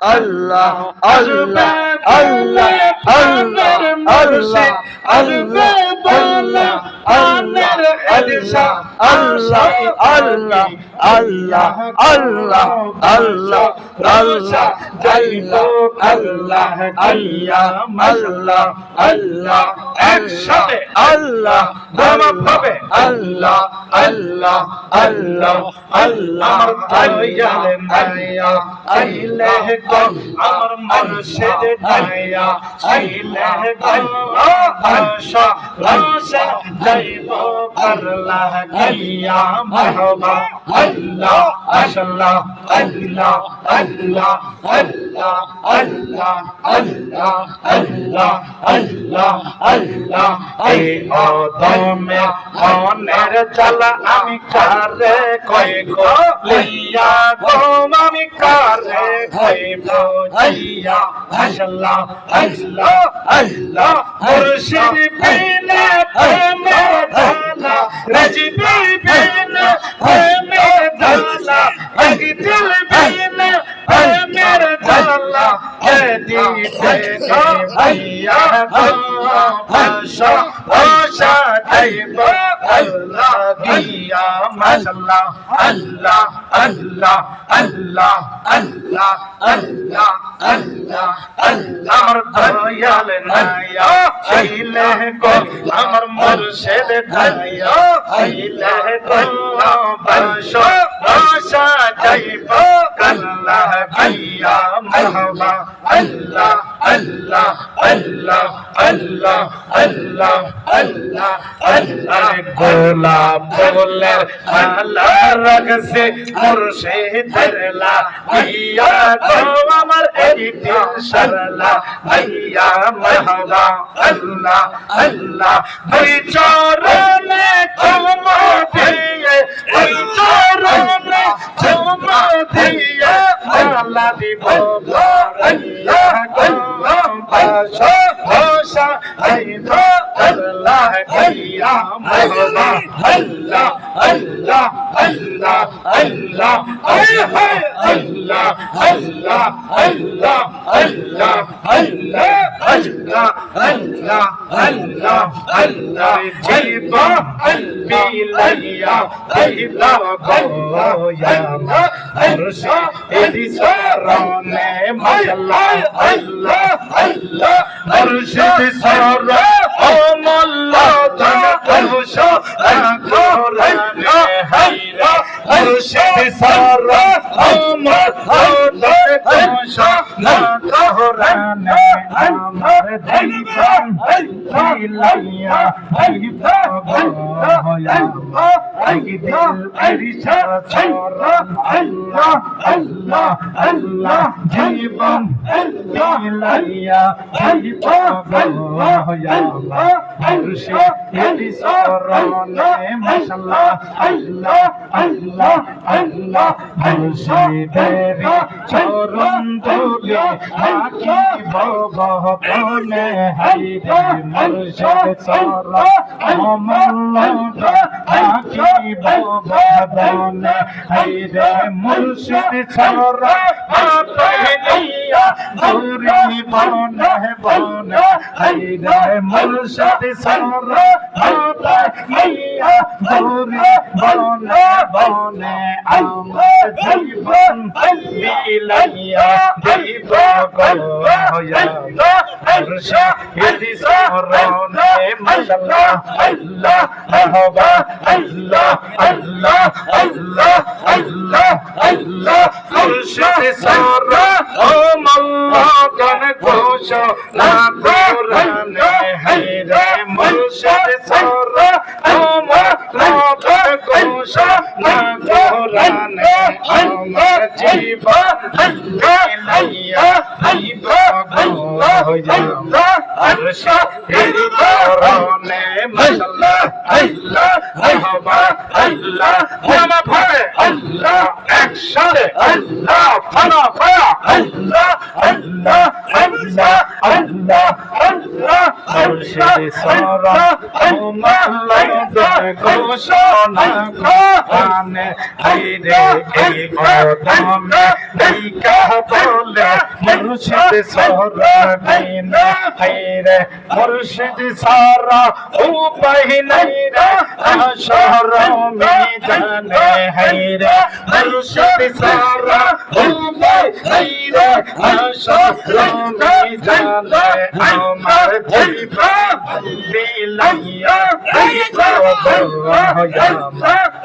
আল্লাহ আল্লাহ আল্লাহ আল্লাহ আল্লাহ আল্লাহ আল্লাহ আল্লাহ আল্লাহ আল্লাহ আল্লাহ আল্লাহ আল্লাহ আল্লাহ আল্লাহ যাইবো আল্লাহ আল্লাহ আল্লাহ আল্লাহ একসাথে আল্লাহ ভাবে আল্লাহ আল্লাহ আল্লাহ আল্লাহ আল্লাহ মায়া আইলে গো আমার মুর্শিদ মায়া আইলে গো আশা আশা যাইবো আল্লাহ গিয়া মারহাবা আল্লাহ আল্লাহ আল্লাহ আল্লাহ আল্লাহ আল্লাহ আল্লাহ আল্লাহ আল্লাহ আল্লাহ এই অদমে মনের জ্বালা আমি কারে কইব লইয়া গো আমি কারে কইব জিয়া আল্লাহ আল্লাহ আল্লাহ মুর্শিদ বিনা প্রেমের জ্বালা রাজবি বিনা প্রেমের জ্বালা এক দিল বিনা প্রেমের জ্বালা কে দিতে গো ভাইয়া গো আশা আশা যাইব আল্লাহ গিয়া মাশাআল্লাহ আল্লাহ আল্লাহ আল্লাহ আল্লাহ আল্লাহ আল্লাহ আল্লাহ আমার দয়াল নাইয়া আইলে গো আমার মুর্শিদ নাইয়া আইলে গো বাসা বাসা যাইব আল্লাহ গিয়া মারহাবা আল্লাহ আল্লাহ আল্লাহ আল্লাহ আল্লাহ আল্লাহ আল্লাহ গোলাপ ফুলের মালা রাখছে মুর্শিদের লা ভাইয়া গো আমার এই দিল সরলা ভাইয়া মারহাবা আল্লাহ আল্লাহ দুই চরণে চুমো দিয়ে দুই চরণে চুমো দিয়ে মালা দিব আল্লাহ গো বাসা বাসা আইব আল্লাহ গিয়া মারহাবা আল্লাহ আল্লাহ আল্লাহ আল্লাহ আল্লাহ আল্লাহ আল্লাহ আল্লাহ আল্লাহ আল্লাহ আল্লাহ আল্লাহ আল্লাহ যাইব বিলাইয়া যাইব গো ইয়া মুর্শিদ সরনে মাশাআল্লাহ আল্লাহ আল্লাহ মুর্শিদ সর ও মোল্লা জন কলশা কোরআনে হাইরা মুর্শিদ সর ও মোল্লা কলশা কোরআনে আমার জীবন বিলাইয়া যাইব গো ইয়া দিল আরিশা সরন আল্লাহ আল্লাহ আল্লাহ জীবন বিলাইয়া যাইব গো ইয়া মুর্শিদ সরনে মাশাআল্লাহ আল্লাহ আল্লাহ আল্লাহ মুর্শিদের চরণ ধুলি থাকিব ভবনে হাইরে মুর্শিদ সরন অমল থাকিব ভবনে হাইরে মুর্শিদ সরন পাইলিয়া দুরি বনে বনে হাইরে মুর্শিদ সরন পাইলিয়া দুরি বনে বনে আমার জীবন বিলাইয়া যাইব গো ইয়া মুর্শিদ সরনে মাশাআল্লাহ আল্লাহ মারহাবা আল্লাহ আল্লাহ আল্লাহ আল্লাহ আল্লাহ মুর্শিদ সরন ও মোল্লা জন ঘোষণা কোরআনে হাইরে মুর্শিদ সরন ও মোল্লা জন ঘোষণা কোরআনে আমার জীবন বিলাইয়া যাইব গো ইয়া মুর্শিদ সরনে মাশাআল্লাহ আল্লাহ মারহাবা আল্লাহ নামা ভাবে আল্লাহ একসাথে আল্লাহ ফানা ফায়া আল্লাহ আল্লাহ আল্লাহ আল্লাহ আল্লাহ মুর্শিদ সরন ও মোল্লা জন ঘোষণা কোরআনে হাইরে এই কদমে দেখা বলে মুর্শিদ সরবিনে হায়রে মুর্শিদ সারা উপায় নাই রে হাসর ময়দানে হায়রে মুর্শিদ সারা উপায় নাই রে হাসর ময়দানে আমার জীবন বিলাইয়া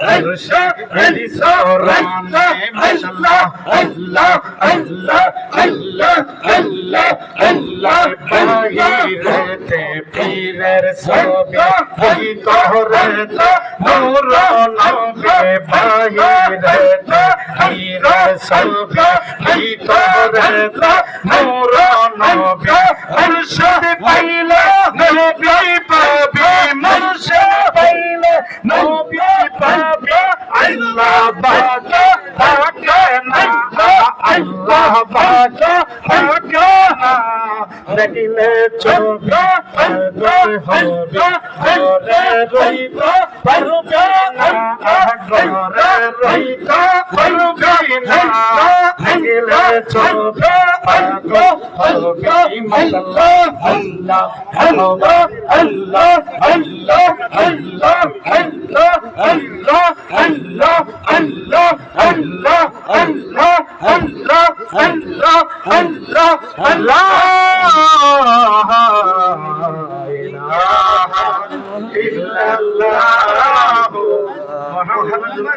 মুর্শিদ সরবিনে মাশাআল্লাহ আল্লাহ আল্লাহ আল্লাহ আল্লাহ আল্লাহ বাহিরেতে পীরের ছবি ভিতরেতে নূর নবী বাহিরেতে পীরের ছবি ভিতরেতে নূর নবী মুর্শিদ পাইলে নবী পাবি মুর্শিদ পাইলে নবী পাবি আল্লাহ বাকে থাকে না আল্লাহ বাকে থাকে না দেখিলে চোখে পাগল হবে ঘরে রইতে পারবে না ঘরে রইতে পারবে না দেখিলে চোখে পাগল হবে মাশাআল্লাহ আল্লাহ আল্লাহ আল্লাহ আল্লাহ আল্লাহ আল্লাহ আল্লাহ আল্লাহ আল্লাহ আল্লাহ আল্লাহ আল্লাহ আল্লাহ আল্লাহ আল্লাহ ইলাহা ইল্লাল্লাহ মুহাম্মাদুর